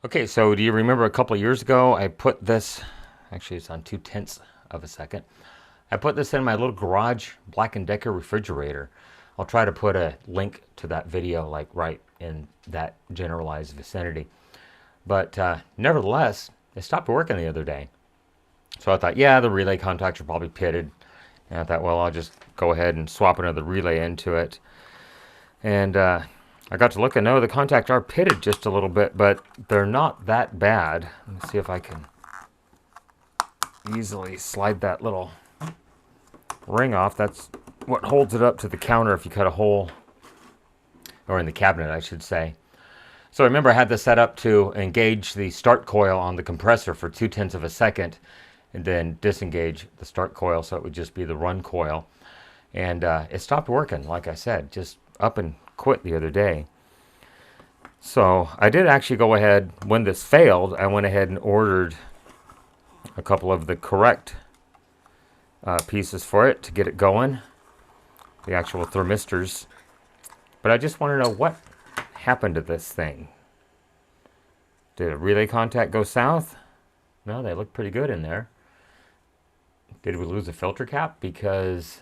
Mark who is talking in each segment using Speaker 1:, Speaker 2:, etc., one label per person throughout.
Speaker 1: Okay, so do you remember a couple of years ago I put this, actually it's on 2/10 of a second. I put this in my little garage Black & Decker refrigerator. I'll try to put a link to that video like right in that generalized vicinity. But nevertheless, it stopped working the other day. So I thought, yeah, the relay contacts are probably pitted. And I thought, well, I'll just go ahead and swap another relay into it. And I got to look and know the contacts are pitted just a little bit, but they're not that bad. Let me see if I can easily slide that little ring off. That's what holds it up to the counter if you cut a hole, or in the cabinet, I should say. So remember, I had this set up to engage the start coil on the compressor for 2/10 of a second, and then disengage the start coil so it would just be the run coil. And it stopped working, like I said, just up and quit the other day. So I did actually go ahead, when this failed, I went ahead and ordered a couple of the correct pieces for it to get it going, the actual thermistors. But I just want to know what happened to this thing. Did a relay contact go south? No, they look pretty good in there. Did we lose a filter cap? Because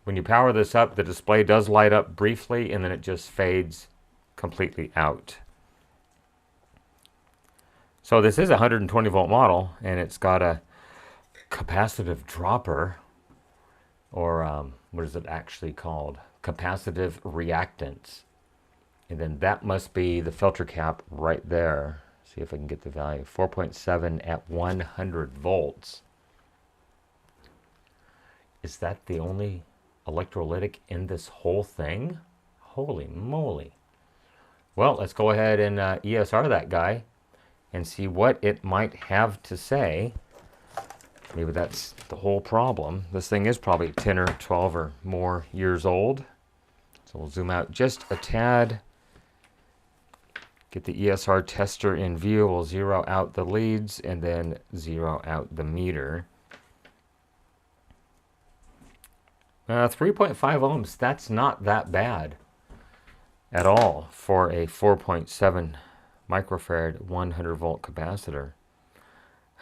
Speaker 1: when you power this up, the display does light up briefly and then it just fades completely out. So this is a 120 volt model, and it's got a capacitive dropper, or what is it actually called? Capacitive reactance. And then that must be the filter cap right there. See if I can get the value. 4.7 at 100 volts. Is that the only electrolytic in this whole thing? Holy moly. Well, let's go ahead and ESR that guy and see what it might have to say. Maybe that's the whole problem. This thing is probably 10 or 12 or more years old. So we'll zoom out just a tad. Get the ESR tester in view. We'll zero out the leads and then zero out the meter. 3.5 ohms. That's not that bad at all for a 4.7 microfarad 100 volt capacitor.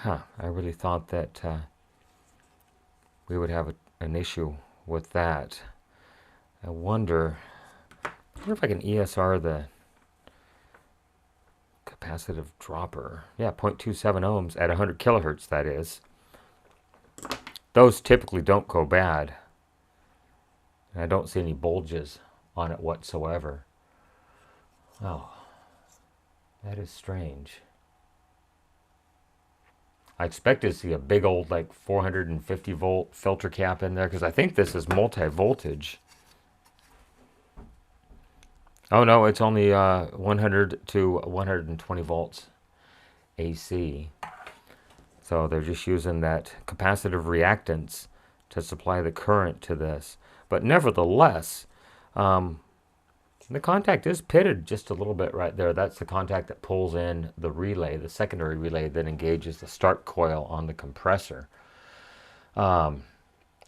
Speaker 1: I really thought that we would have an issue with that. I wonder if I can ESR the capacitive dropper. Yeah, 0.27 ohms at 100 kilohertz, that is. Those typically don't go bad. And I don't see any bulges on it whatsoever. Oh, that is strange. I expected to see a big old like 450 volt filter cap in there because I think this is multi-voltage. Oh no, it's only 100 to 120 volts AC. So they're just using that capacitive reactance to supply the current to this. But nevertheless, the contact is pitted just a little bit right there. That's the contact that pulls in the relay, the secondary relay that engages the start coil on the compressor. I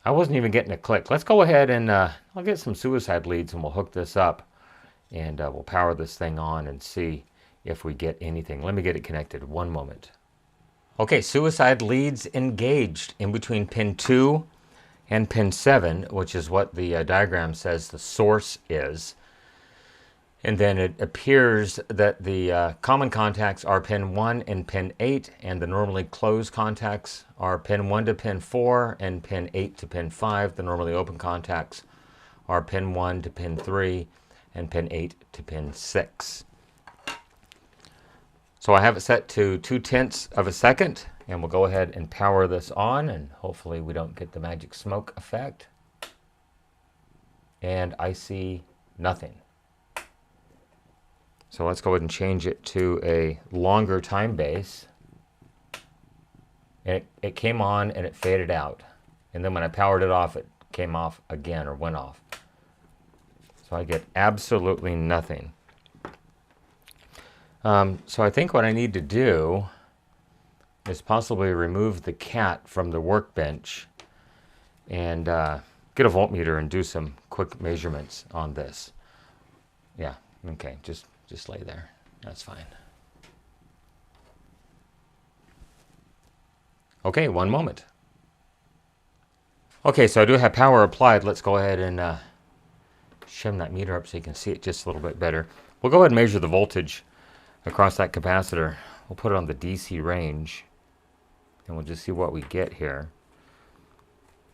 Speaker 1: wasn't even getting a click. Let's go ahead and I'll get some suicide leads and we'll hook this up and we'll power this thing on and see if we get anything. Let me get it connected. One moment. Okay, suicide leads engaged in between pin 2 and pin 7, which is what the diagram says the source is. And then it appears that the common contacts are pin 1 and pin 8, and the normally closed contacts are pin 1 to pin 4 and pin 8 to pin 5. The normally open contacts are pin 1 to pin 3 and pin 8 to pin 6. So I have it set to 2/10 of a second, and we'll go ahead and power this on, and hopefully we don't get the magic smoke effect. And I see nothing. So let's go ahead and change it to a longer time base. And it came on and it faded out. And then when I powered it off, it came off again, or went off. So I get absolutely nothing. So I think what I need to do is possibly remove the cat from the workbench and get a voltmeter and do some quick measurements on this. Yeah, okay, just lay there. That's fine. Okay, one moment. Okay, so I do have power applied. Let's go ahead and shim that meter up so you can see it just a little bit better. We'll go ahead and measure the voltage across that capacitor. We'll put it on the DC range, and we'll just see what we get here.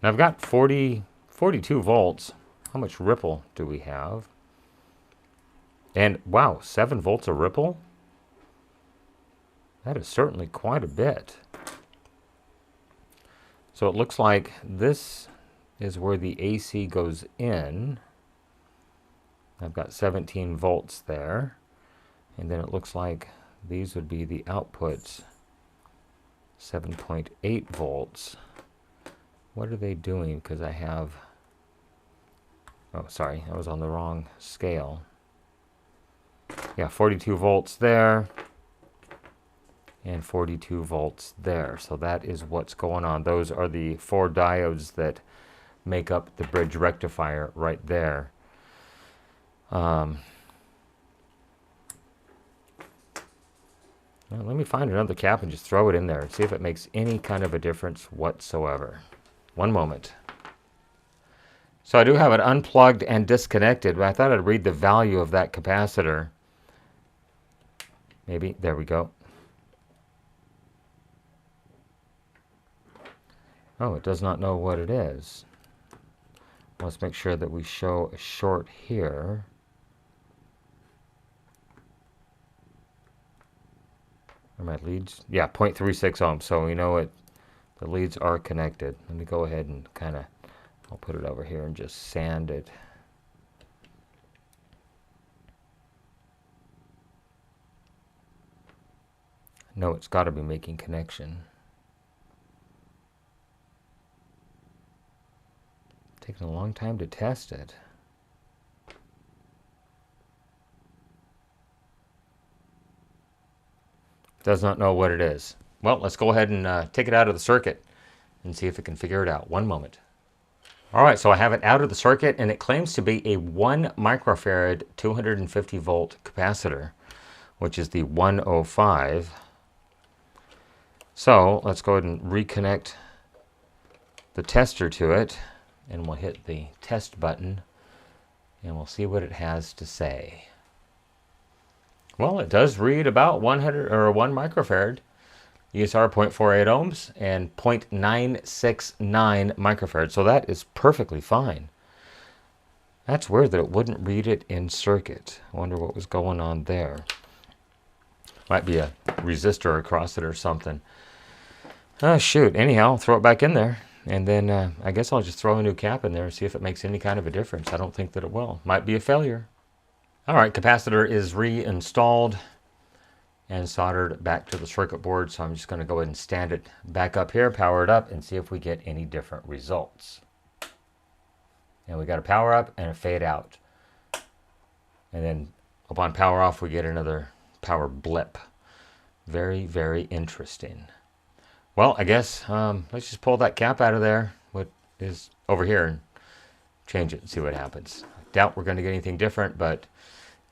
Speaker 1: Now I've got 42 volts. How much ripple do we have? And wow, 7 volts of ripple? That is certainly quite a bit. So it looks like this is where the AC goes in. I've got 17 volts there. And then it looks like these would be the outputs. 7.8 volts. What are they doing? Because I have... Oh, sorry, I was on the wrong scale. Yeah, 42 volts there. And 42 volts there. So that is what's going on. Those are the 4 diodes that make up the bridge rectifier right there. Well, let me find another cap and just throw it in there and see if it makes any kind of a difference whatsoever. One moment. So I do have it unplugged and disconnected, but I thought I'd read the value of that capacitor. Maybe, there we go. Oh, it does not know what it is. Let's make sure that we show a short here. Are my leads? Yeah, 0.36 ohms. So we know it. The leads are connected. Let me go ahead and kind of, I'll put it over here and just sand it. No, it's got to be making connection. Taking a long time to test it. Does not know what it is. Well, let's go ahead and take it out of the circuit and see if it can figure it out. One moment. All right, so I have it out of the circuit, and it claims to be a 1 microfarad 250 volt capacitor, which is the 105. So let's go ahead and reconnect the tester to it, and we'll hit the test button, and we'll see what it has to say. Well, it does read about 100 or 1 microfarad. ESR 0.48 ohms and 0.969 microfarad. So that is perfectly fine. That's weird that it wouldn't read it in circuit. I wonder what was going on there. Might be a resistor across it or something. Oh, shoot. Anyhow, I'll throw it back in there. And then I guess I'll just throw a new cap in there and see if it makes any kind of a difference. I don't think that it will. Might be a failure. All right, capacitor is reinstalled and soldered back to the circuit board. So I'm just going to go ahead and stand it back up here, power it up, and see if we get any different results. And we got a power up and a fade out. And then upon power off, we get another power blip. Very, very interesting. Well, I guess let's just pull that cap out of there, what is over here, and change it and see what happens. I doubt we're going to get anything different, but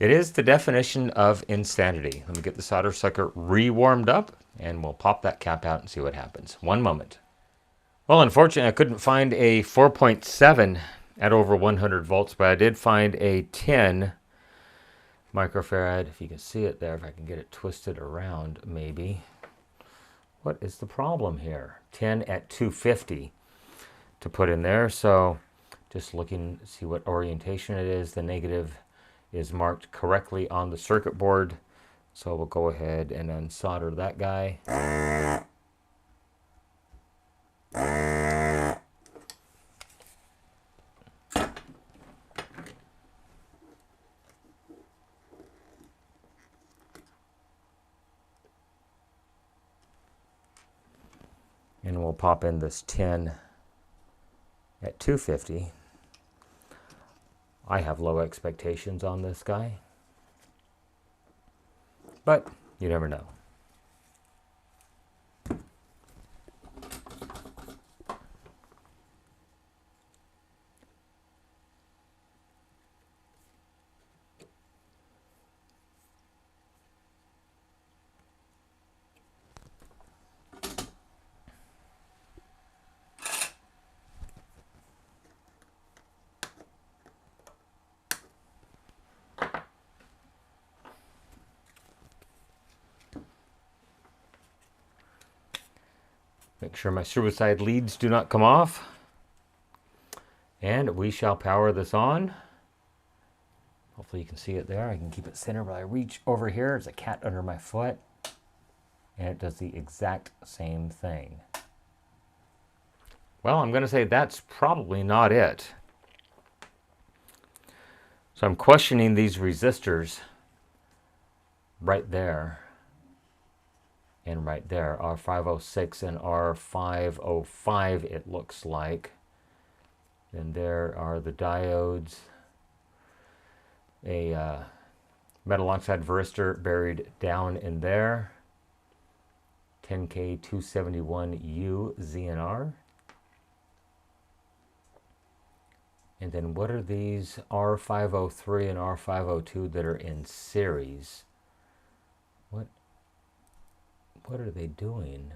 Speaker 1: it is the definition of insanity. Let me get the solder sucker re-warmed up, and we'll pop that cap out and see what happens. One moment. Well, unfortunately, I couldn't find a 4.7 at over 100 volts, but I did find a 10 microfarad. If you can see it there, if I can get it twisted around, maybe. What is the problem here? 10 at 250 to put in there. So just looking to see what orientation it is. The negative is marked correctly on the circuit board. So we'll go ahead and unsolder that guy. And we'll pop in this 10 at 250. I have low expectations on this guy, but you never know. Make sure my suicide leads do not come off. And we shall power this on. Hopefully you can see it there. I can keep it centered while I reach over here. There's a cat under my foot. And it does the exact same thing. Well, I'm going to say that's probably not it. So I'm questioning these resistors right there and right there, R506 and R505 it looks like. And there are the diodes, a metal oxide varistor buried down in there, 10K271U ZNR. And then what are these R503 and R502 that are in series? What are they doing?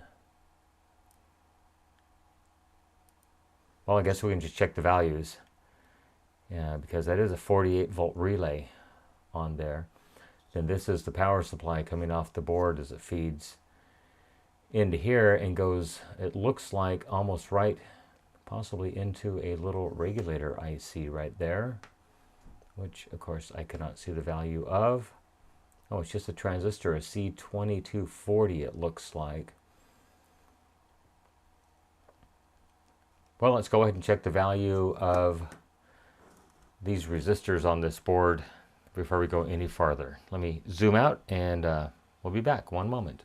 Speaker 1: Well, I guess we can just check the values. Yeah, because that is a 48 volt relay on there. Then this is the power supply coming off the board as it feeds into here and goes, it looks like almost right, possibly into a little regulator IC right there, which of course I cannot see the value of. Oh, it's just a transistor, a C2240 it looks like. Well, let's go ahead and check the value of these resistors on this board before we go any farther. Let me zoom out and we'll be back. One moment.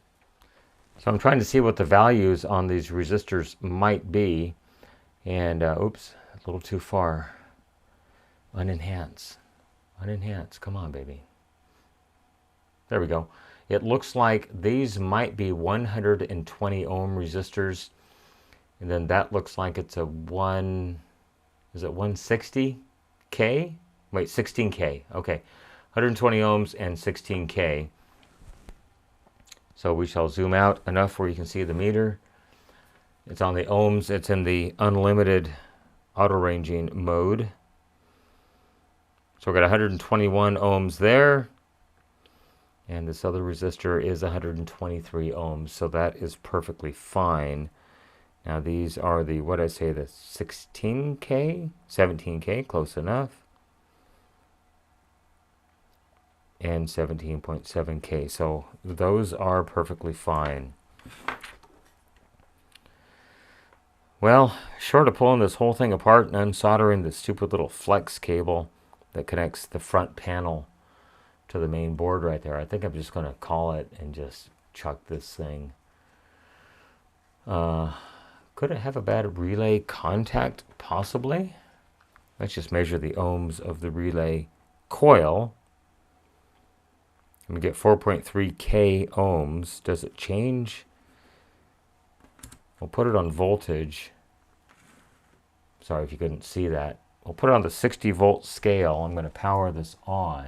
Speaker 1: So I'm trying to see what the values on these resistors might be. And oops, a little too far. Unenhance. Unenhance. Come on, baby. There we go. It looks like these might be 120 ohm resistors. And then that looks like it's a is it 160K? Wait, 16K. Okay. 120 ohms and 16K. So we shall zoom out enough where you can see the meter. It's on the ohms. It's in the unlimited auto ranging mode. So we've got 121 ohms there. And this other resistor is 123 ohms. So that is perfectly fine. Now these are the, what I say, the 16K, 17K, close enough. And 17.7K. So those are perfectly fine. Well, short of pulling this whole thing apart and unsoldering the stupid little flex cable that connects the front panel to the main board right there, I think I'm just going to call it and just chuck this thing. Could it have a bad relay contact? Possibly. Let's just measure the ohms of the relay coil. I'm going to get 4.3K ohms. Does it change? We'll put it on voltage. Sorry if you couldn't see that. We'll put it on the 60 volt scale. I'm going to power this on.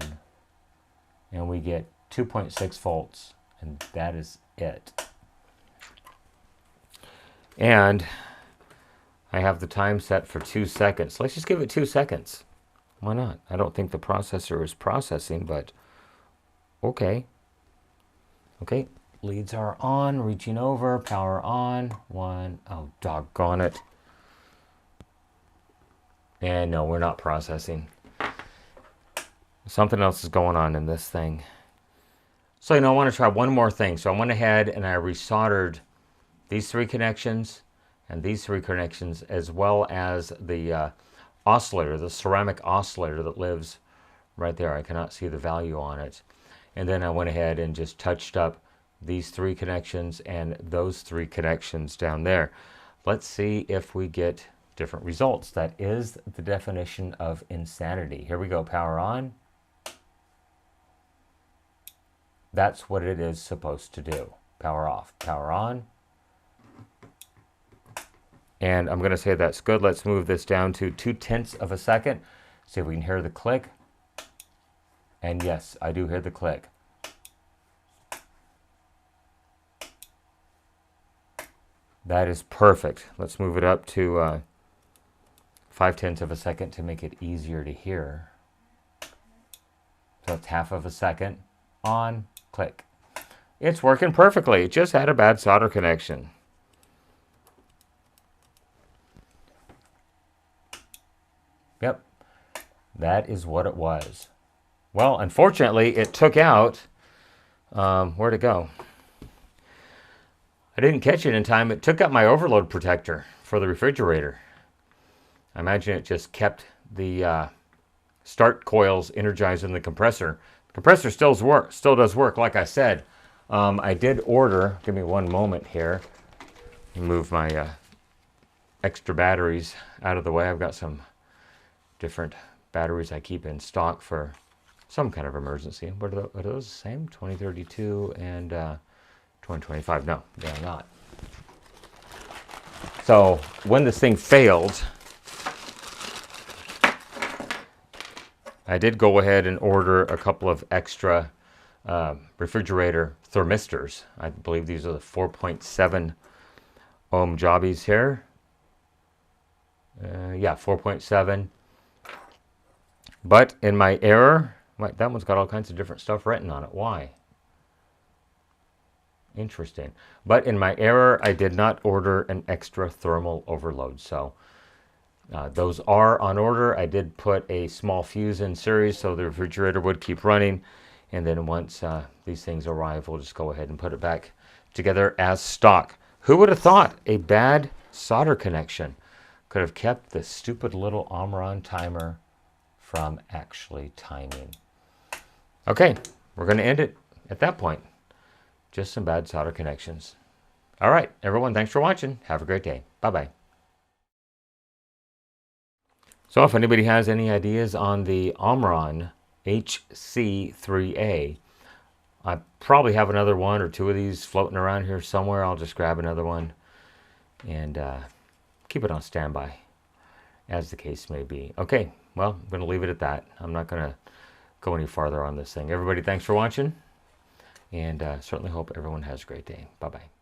Speaker 1: And we get 2.6 volts. And that is it. And I have the time set for 2 seconds. Let's just give it 2 seconds. Why not? I don't think the processor is processing, but okay. Okay, leads are on, reaching over, power on. One, oh, doggone it. And no, we're not processing. Something else is going on in this thing. So, I want to try one more thing. So I went ahead and I resoldered these 3 connections and these 3 connections, as well as the oscillator, the ceramic oscillator that lives right there. I cannot see the value on it. And then I went ahead and just touched up these 3 connections and those 3 connections down there. Let's see if we get different results. That is the definition of insanity. Here we go, power on. That's what it is supposed to do. Power off, power on. And I'm going to say that's good. Let's move this down to 0.2 of a second. See if we can hear the click. And yes, I do hear the click. That is perfect. Let's move it up to 0.5 of a second to make it easier to hear. So it's 0.5 of a second. On, click. It's working perfectly. It just had a bad solder connection. That is what it was. Well, unfortunately, it took out, where'd it go? I didn't catch it in time. It took out my overload protector for the refrigerator. I imagine it just kept the start coils energized in the compressor. The compressor still does work, like I said. I did order, give me one moment here, move my extra batteries out of the way. I've got some different batteries I keep in stock for some kind of emergency. What are those the same? 2032 and 2025. No, they are not. So when this thing failed, I did go ahead and order a couple of extra refrigerator thermistors. I believe these are the 4.7 ohm jobbies here. Yeah, 4.7. But in my error, that one's got all kinds of different stuff written on it. Why? Interesting. But in my error, I did not order an extra thermal overload. So those are on order. I did put a small fuse in series so the refrigerator would keep running. And then once these things arrive, we'll just go ahead and put it back together as stock. Who would have thought a bad solder connection could have kept this stupid little Omron timer from actually timing? Okay, we're going to end it at that point. Just some bad solder connections. All right, everyone, thanks for watching. Have a great day. Bye-bye. So if anybody has any ideas on the Omron H3CA, I probably have another one or two of these floating around here somewhere. I'll just grab another one and keep it on standby, as the case may be. Okay, well, I'm going to leave it at that. I'm not going to go any farther on this thing. Everybody, thanks for watching, and certainly hope everyone has a great day. Bye-bye.